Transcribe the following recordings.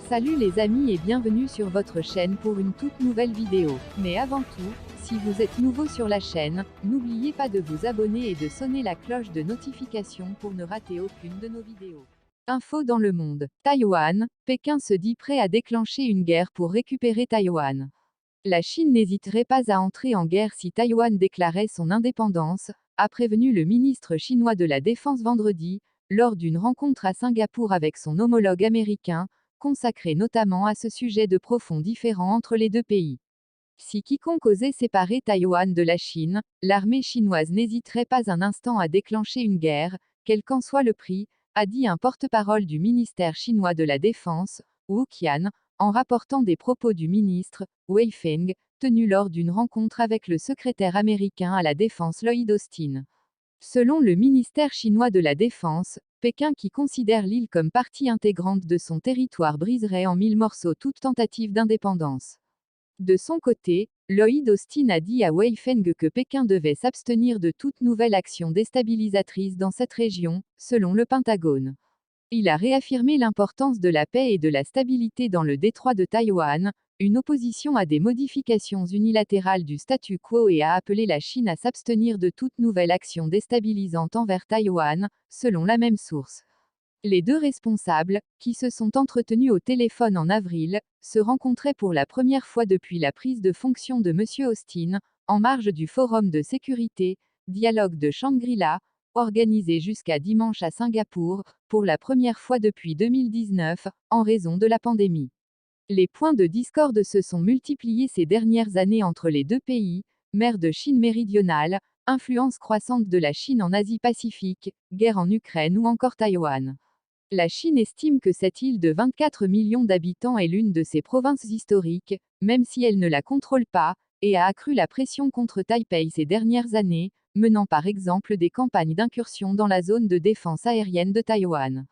Salut les amis et bienvenue sur votre chaîne pour une toute nouvelle vidéo. Mais avant tout, si vous êtes nouveau sur la chaîne, n'oubliez pas de vous abonner et de sonner la cloche de notification pour ne rater aucune de nos vidéos. Info dans le monde. Taïwan, Pékin se dit prêt à déclencher une guerre pour récupérer Taïwan. La Chine n'hésiterait pas à entrer en guerre si Taïwan déclarait son indépendance, a prévenu le ministre chinois de la Défense vendredi, lors d'une rencontre à Singapour avec son homologue américain, consacrée notamment à ce sujet de profonds différends entre les deux pays. Si quiconque osait séparer Taïwan de la Chine, l'armée chinoise n'hésiterait pas un instant à déclencher une guerre, quel qu'en soit le prix, a dit un porte-parole du ministère chinois de la Défense, Wu Qian, en rapportant des propos du ministre, Wei Feng, tenu lors d'une rencontre avec le secrétaire américain à la Défense Lloyd Austin. Selon le ministère chinois de la Défense, Pékin qui considère l'île comme partie intégrante de son territoire briserait en 1000 morceaux toute tentative d'indépendance. De son côté, Lloyd Austin a dit à Wei Feng que Pékin devait s'abstenir de toute nouvelle action déstabilisatrice dans cette région, selon le Pentagone. Il a réaffirmé l'importance de la paix et de la stabilité dans le détroit de Taïwan, une opposition à des modifications unilatérales du statu quo et a appelé la Chine à s'abstenir de toute nouvelle action déstabilisante envers Taïwan, selon la même source. Les deux responsables, qui se sont entretenus au téléphone en avril, se rencontraient pour la première fois depuis la prise de fonction de M. Austin, en marge du Forum de sécurité, dialogue de Shangri-La, organisé jusqu'à dimanche à Singapour, pour la première fois depuis 2019, en raison de la pandémie. Les points de discorde se sont multipliés ces dernières années entre les deux pays, mer de Chine méridionale, influence croissante de la Chine en Asie-Pacifique, guerre en Ukraine ou encore Taïwan. La Chine estime que cette île de 24 millions d'habitants est l'une de ses provinces historiques, même si elle ne la contrôle pas, et a accru la pression contre Taipei ces dernières années, menant par exemple des campagnes d'incursion dans la zone de défense aérienne de Taïwan.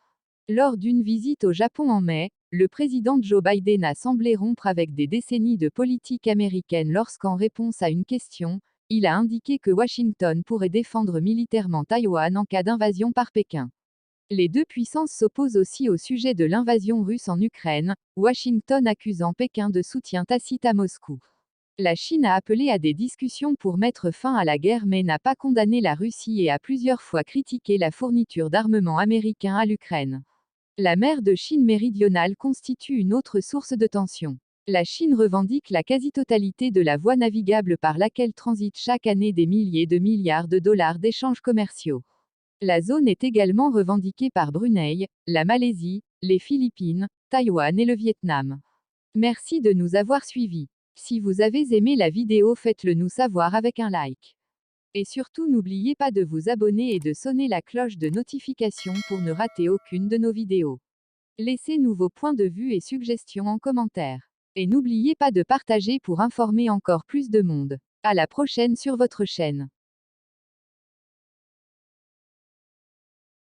Lors d'une visite au Japon en mai, le président Joe Biden a semblé rompre avec des décennies de politique américaine lorsqu'en réponse à une question, il a indiqué que Washington pourrait défendre militairement Taïwan en cas d'invasion par Pékin. Les deux puissances s'opposent aussi au sujet de l'invasion russe en Ukraine, Washington accusant Pékin de soutien tacite à Moscou. La Chine a appelé à des discussions pour mettre fin à la guerre mais n'a pas condamné la Russie et a plusieurs fois critiqué la fourniture d'armement américain à l'Ukraine. La mer de Chine méridionale constitue une autre source de tension. La Chine revendique la quasi-totalité de la voie navigable par laquelle transitent chaque année des milliers de milliards de dollars d'échanges commerciaux. La zone est également revendiquée par Brunei, la Malaisie, les Philippines, Taïwan et le Vietnam. Merci de nous avoir suivis. Si vous avez aimé la vidéo, faites-le nous savoir avec un like. Et surtout n'oubliez pas de vous abonner et de sonner la cloche de notification pour ne rater aucune de nos vidéos. Laissez-nous vos points de vue et suggestions en commentaire. Et n'oubliez pas de partager pour informer encore plus de monde. À la prochaine sur votre chaîne.